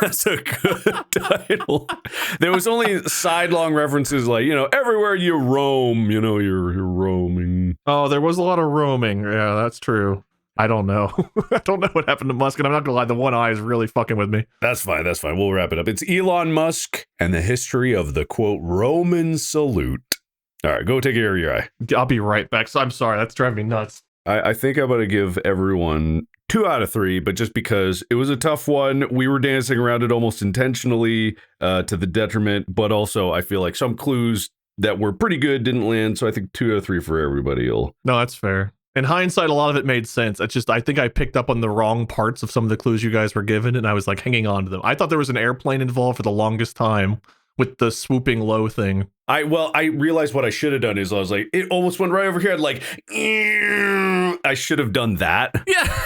That's a good title. There was only sidelong references like, everywhere you roam, you're roaming. Oh, there was a lot of roaming. Yeah, that's true. I don't know. I don't know what happened to Musk, and I'm not gonna lie, the one eye is really fucking with me. That's fine. We'll wrap it up. It's Elon Musk and the history of the, quote, Roman salute. All right, go take care of your eye. I'll be right back. So I'm sorry, that's driving me nuts. I think I'm going to give everyone 2 out of 3, but just because it was a tough one, we were dancing around it almost intentionally to the detriment, but also I feel like some clues that were pretty good didn't land, so I think 2 out of 3 for everybody. No, that's fair. In hindsight, a lot of it made sense. It's just, I think I picked up on the wrong parts of some of the clues you guys were given, and I was like hanging on to them. I thought there was an airplane involved for the longest time with the swooping low thing. I realized what I should have done is I was like, it almost went right over here. Like, I should have done that. Yeah.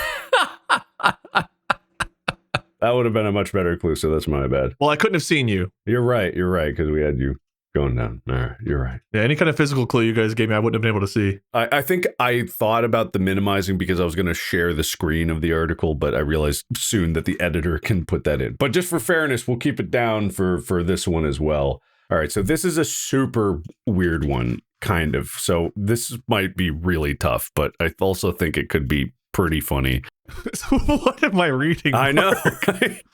That would have been a much better clue, so that's my bad. Well, I couldn't have seen you. You're right, because we had you. Going down. All right, you're right. Yeah, any kind of physical clue you guys gave me, I wouldn't have been able to see. I think I thought about the minimizing because I was going to share the screen of the article, but I realized soon that the editor can put that in. But just for fairness, we'll keep it down for this one as well. All right, so this is a super weird one, kind of. So this might be really tough, but I also think it could be pretty funny. What am I reading? I know.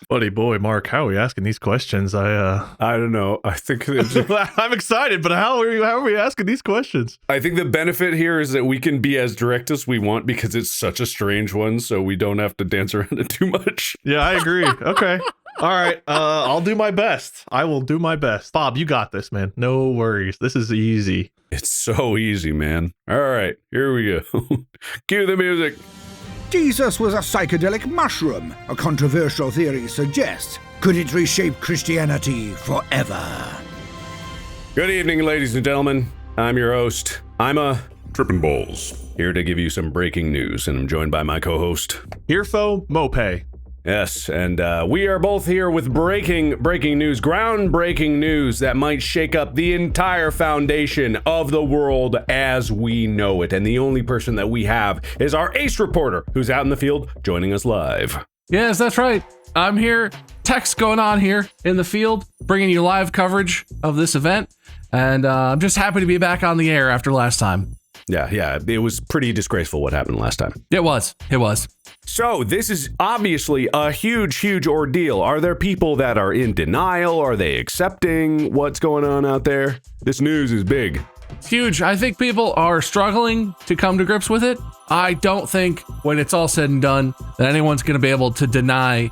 Buddy boy, Mark, how are we asking these questions? I don't know. I think I'm excited, but how are we asking these questions? I think the benefit here is that we can be as direct as we want because it's such a strange one, so we don't have to dance around it too much. Yeah, I agree. Okay. All right. I'll do my best. I will do my best. Bob, you got this, man. No worries. This is easy. It's so easy, man. All right, here we go. Cue the music. Jesus was a psychedelic mushroom, a controversial theory suggests. Could it reshape Christianity forever? Good evening, ladies and gentlemen. I'm your host. I'm a Trippin' Balls, here to give you some breaking news, and I'm joined by my co-host, Earfo Mope. Yes, and we are both here with breaking news, groundbreaking news that might shake up the entire foundation of the world as we know it. And the only person that we have is our ace reporter, who's out in the field joining us live. Yes, that's right. I'm here. Tech's going on here in the field, bringing you live coverage of this event. And I'm just happy to be back on the air after last time. Yeah, it was pretty disgraceful what happened last time. It was. So this is obviously a huge ordeal. Are there people that are in denial? Are they accepting what's going on out there? This news is big. It's huge. I think people are struggling to come to grips with it. I don't think when it's all said and done that anyone's going to be able to deny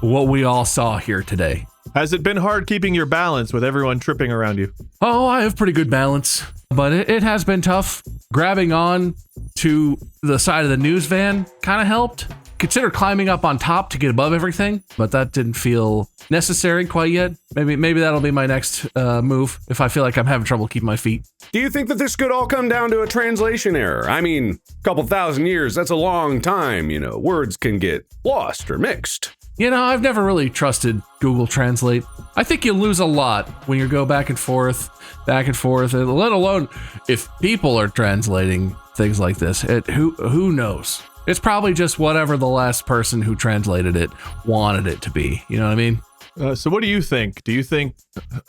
what we all saw here today. Has it been hard keeping your balance with everyone tripping around you? Oh, I have pretty good balance, but it has been tough. Grabbing on to the side of the news van kind of helped. Consider climbing up on top to get above everything, but that didn't feel necessary quite yet. Maybe that'll be my next move if I feel like I'm having trouble keeping my feet. Do you think that this could all come down to a translation error? I mean, a couple thousand years, that's a long time, words can get lost or mixed. I've never really trusted Google Translate. I think you lose a lot when you go back and forth, let alone if people are translating things like this. Who knows? It's probably just whatever the last person who translated it wanted it to be. You know what I mean? So what do you think? Do you think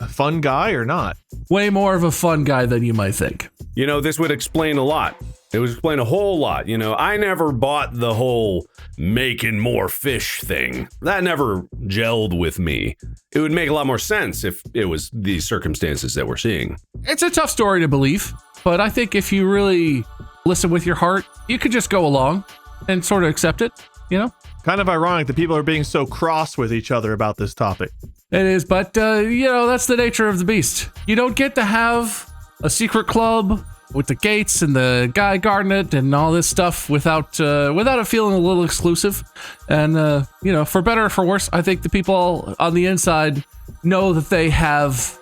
a fun guy or not? Way more of a fun guy than you might think. This would explain a lot. It would explain a whole lot. I never bought the whole making more fish thing. That never gelled with me. It would make a lot more sense if it was these circumstances that we're seeing. It's a tough story to believe, but I think if you really listen with your heart, you could just go along and sort of accept it, Kind of ironic that people are being so cross with each other about this topic. It is, but, that's the nature of the beast. You don't get to have a secret club with the gates and the guy guarding it and all this stuff without it feeling a little exclusive. And, for better or for worse, I think the people on the inside know that they have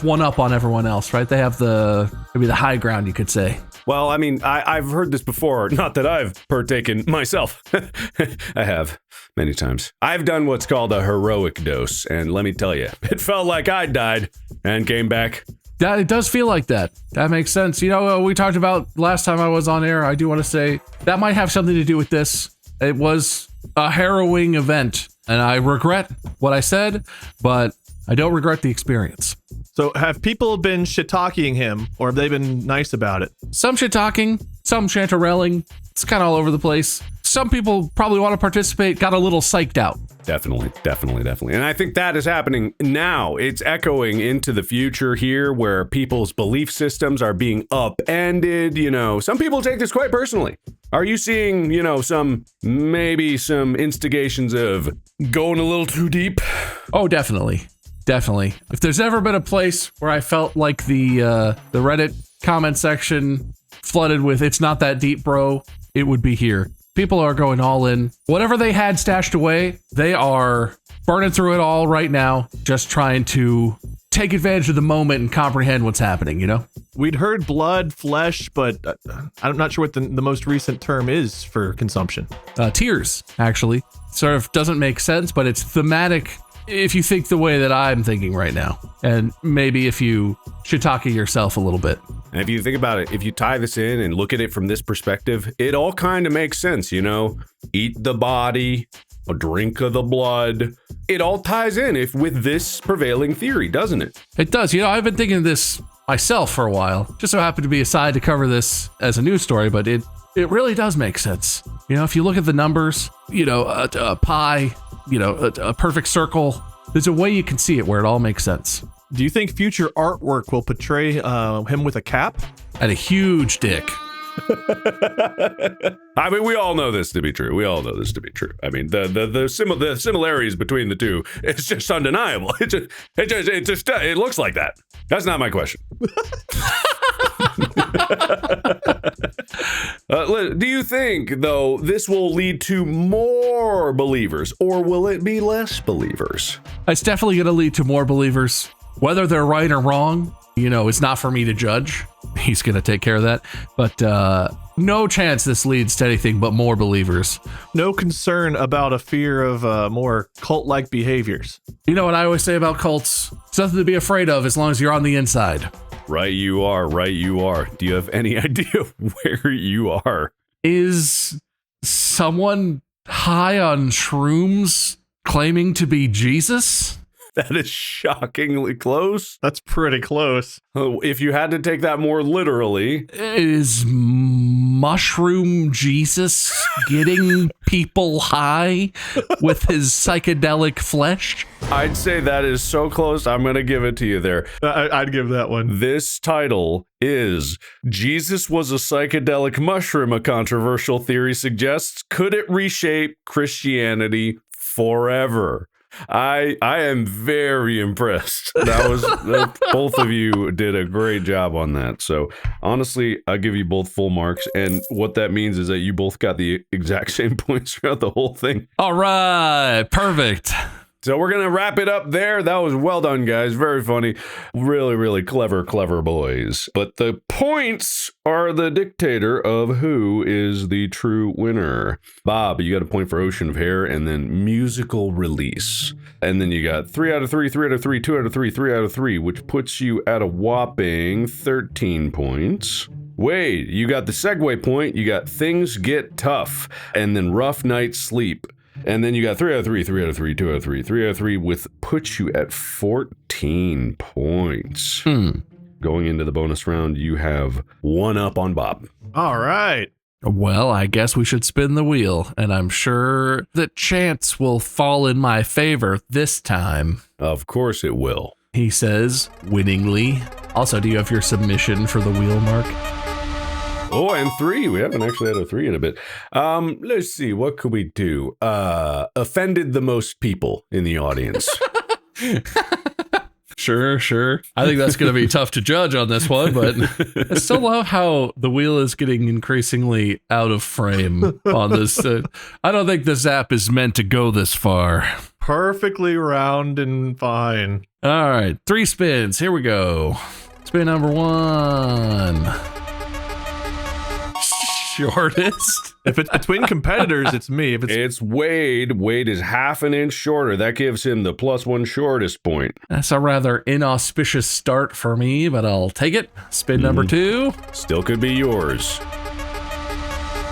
one up on everyone else, right? They have maybe the high ground, you could say. Well, I mean, I've heard this before. Not that I've partaken myself. I have many times. I've done what's called a heroic dose. And let me tell you, it felt like I died and came back. Yeah, it does feel like that. That makes sense. We talked about last time I was on air. I do want to say that might have something to do with this. It was a harrowing event, and I regret what I said, but I don't regret the experience. So have people been shit-talking him, or have they been nice about it? Some shit-talking, some chanterelling. It's kind of all over the place. Some people probably want to participate, got a little psyched out. Definitely. And I think that is happening now. It's echoing into the future here where people's belief systems are being upended. Some people take this quite personally. Are you seeing, some instigations of going a little too deep? Oh, definitely. If there's ever been a place where I felt like the Reddit comment section flooded with "it's not that deep, bro," it would be here. People are going all in. Whatever they had stashed away, they are burning through it all right now, just trying to take advantage of the moment and comprehend what's happening, We'd heard blood, flesh, but I'm not sure what the most recent term is for consumption. Tears, actually. Sort of doesn't make sense, but it's thematic if you think the way that I'm thinking right now, and maybe if you shiitake yourself a little bit. And if you think about it, if you tie this in and look at it from this perspective, it all kind of makes sense, you know? Eat the body, a drink of the blood. It all ties in with this prevailing theory, doesn't it? It does. You know, I've been thinking of this myself for a while. Just so happened to be aside to cover this as a news story, but it really does make sense. You know, if you look at the numbers, you know, a pie, you know, a perfect circle, there's a way you can see it where it all makes sense. Do you think future artwork will portray him with a cap? And a huge dick. I mean, we all know this to be true. I mean, the similarities between the two, it's just undeniable. It looks like that. That's not my question. Do you think, though, this will lead to more believers, or will it be less believers? It's definitely going to lead to more believers. Whether they're right or wrong, you know, it's not for me to judge. He's going to take care of that. But no chance this leads to anything but more believers. No concern about a fear of more cult-like behaviors. You know what I always say about cults? It's nothing to be afraid of as long as you're on the inside. Right you are. Do you have any idea where you are? Is someone high on shrooms claiming to be Jesus? That is shockingly close. That's pretty close. If you had to take that more literally. Is mushroom Jesus getting people high with his psychedelic flesh? I'd say that is so close. I'm going to give it to you there. I'd give that one. This title is Jesus Was a Psychedelic Mushroom, a controversial theory suggests. Could it reshape Christianity forever? I am very impressed. Both of you did a great job on that. So honestly, I'll give you both full marks. And what that means is that you both got the exact same points throughout the whole thing. All right, perfect. So we're going to wrap it up there. That was well done, guys. Very funny. Really, really clever boys. But the points are the dictator of who is the true winner. Bob, you got a point for Ocean of Hair and then musical release. And then you got 3 out of 3, 3 out of 3, 2 out of 3, 3 out of 3, which puts you at a whopping 13 points. Wade, you got the segue point. You got Things Get Tough and then Rough Night's Sleep. And then you got 3 out of 3, 3 out of 3, 2 out of 3, 3 out of 3, with puts you at 14 points. Going into the bonus round, you have 1 up on Bob. All right. Well, I guess we should spin the wheel, and I'm sure that chance will fall in my favor this time. Of course it will. He says, winningly. Also, do you have your submission for the wheel, Mark? Oh, and 3. We haven't actually had a 3 in a bit. Let's see. What could we do? Offended the most people in the audience. Sure. I think that's going to be tough to judge on this one, but I still love how the wheel is getting increasingly out of frame on this. I don't think this app is meant to go this far. Perfectly round and fine. All right, 3 spins. Here we go. Spin number 1. Shortest. If it's between competitors, it's me. If it's Wade. Wade is half an inch shorter. That gives him the +1 shortest point. That's a rather inauspicious start for me, but I'll take it. Spin number 2. Still could be yours.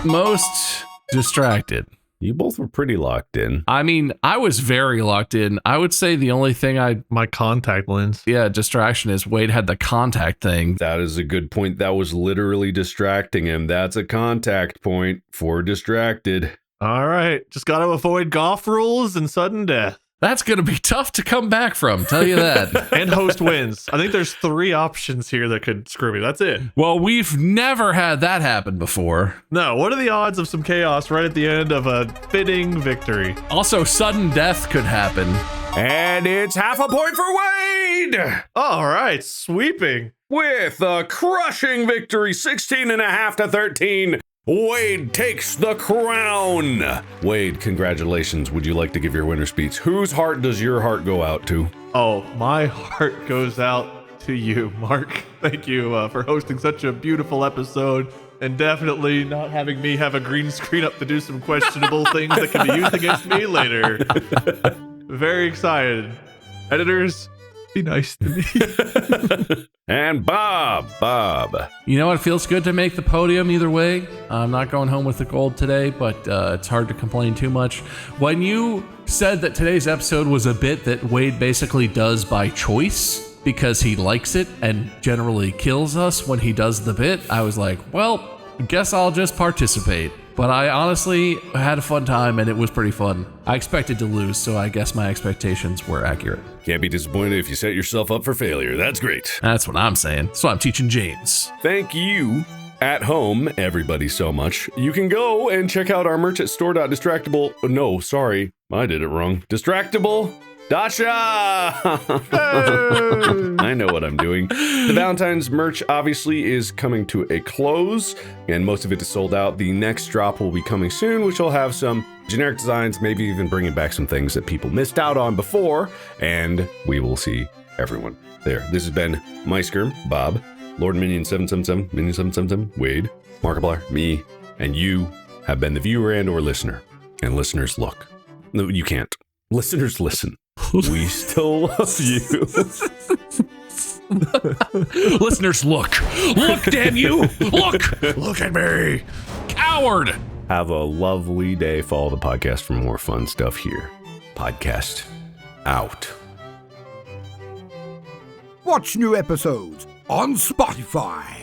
Most distracted. You both were pretty locked in. I mean, I was very locked in. I would say the only thing my contact lens. Yeah, distraction is Wade had the contact thing. That is a good point. That was literally distracting him. That's a contact point for distracted. All right. Just got to avoid golf rules and sudden death. That's going to be tough to come back from, tell you that. And host wins. I think there's 3 options here that could screw me. That's it. Well, we've never had that happen before. No, what are the odds of some chaos right at the end of a fitting victory? Also, sudden death could happen. And it's half a point for Wade! All right, sweeping. With a crushing victory, 16.5 to 13. Wade takes the crown. Wade, congratulations. Would you like to give your winner speech? Whose heart does your heart go out to? Oh, my heart goes out to you, Mark. Thank you for hosting such a beautiful episode and definitely not having me have a green screen up to do some questionable things that can be used against me later. Very excited. Editors, be nice to me. And Bob. You know, it feels good to make the podium either way. I'm not going home with the gold today, but it's hard to complain too much. When you said that today's episode was a bit that Wade basically does by choice because he likes it and generally kills us when he does the bit, I was like, well, I guess I'll just participate. But I honestly had a fun time and it was pretty fun. I expected to lose, so I guess my expectations were accurate. Can't be disappointed if you set yourself up for failure. That's great. That's what I'm saying. That's what I'm teaching James. Thank you at home, everybody, so much. You can go and check out our merch at store.distractible. No, sorry, I did it wrong. Distractible. Dasha! I know what I'm doing. The Valentine's merch obviously is coming to a close, and most of it is sold out. The next drop will be coming soon, which will have some generic designs, maybe even bringing back some things that people missed out on before, and we will see everyone there. This has been Meisker, Bob, Lord Minion 777, Minion 777, Wade, Markiplier, me, and you have been the viewer and or listener. And listeners, look. No, you can't. Listeners, listen. We still love you. Listeners, look. Look, damn you. Look. Look at me. Coward. Have a lovely day. Follow the podcast for more fun stuff here. Podcast out. Watch new episodes on Spotify.